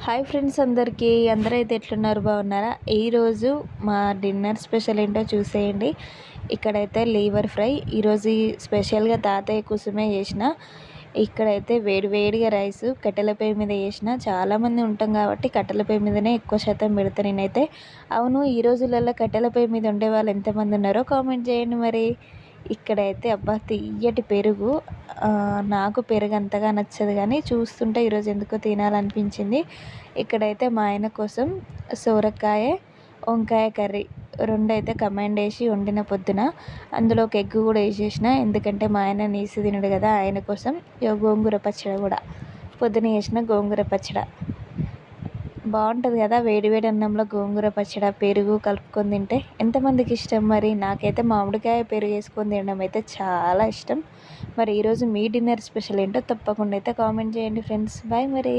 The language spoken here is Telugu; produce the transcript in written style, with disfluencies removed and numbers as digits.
హాయ్ ఫ్రెండ్స్, అందరైతే ఎట్లున్నారు? బాగున్నారా? ఈరోజు మా డిన్నర్ స్పెషల్ ఏంటో చూసేయండి. ఇక్కడైతే లీవర్ ఫ్రై. ఈరోజు స్పెషల్గా తాతయ్య కోసమే చేసిన. ఇక్కడైతే వేడివేడిగా రైస్ కట్టెల పొయ్యి మీద చేసిన. చాలామంది ఉంటాం కాబట్టి కట్టెల పొయ్యి మీదనే ఎక్కువ శాతం పెడతా నేనైతే. అవును, ఈ రోజులలో కట్టెల పొయ్యి మీద ఉండే వాళ్ళు ఎంతమంది ఉన్నారో కామెంట్ చేయండి మరి. ఇక్కడైతే అబ్బా తియ్యటి పెరుగు. నాకు పెరుగు అంతగా నచ్చదు కానీ చూస్తుంటే ఈరోజు ఎందుకో తినాలనిపించింది. ఇక్కడైతే మా ఆయన కోసం సోరకాయ వంకాయ కర్రీ రెండైతే కమాండ్ వేసి వండిన పొద్దున. అందులో ఒక ఎగ్ కూడా వేసేసిన, ఎందుకంటే మా ఆయన నీసు తినడు కదా, ఆయన కోసం. గోంగూర పచ్చడి కూడా పొద్దున చేసిన గోంగూర పచ్చడి బాగుంటుంది కదా. వేడివేడి అన్నంలో గోంగూర పచ్చడి పెరుగు కలుపుకొని తింటే ఎంతమందికి ఇష్టం మరి? నాకైతే మామిడికాయ పెరుగు వేసుకొని తినడం అయితే చాలా ఇష్టం. మరి ఈరోజు మీ డిన్నర్ స్పెషల్ ఏంటో తప్పకుండా అయితే కామెంట్ చేయండి ఫ్రెండ్స్. బాయ్ మరి.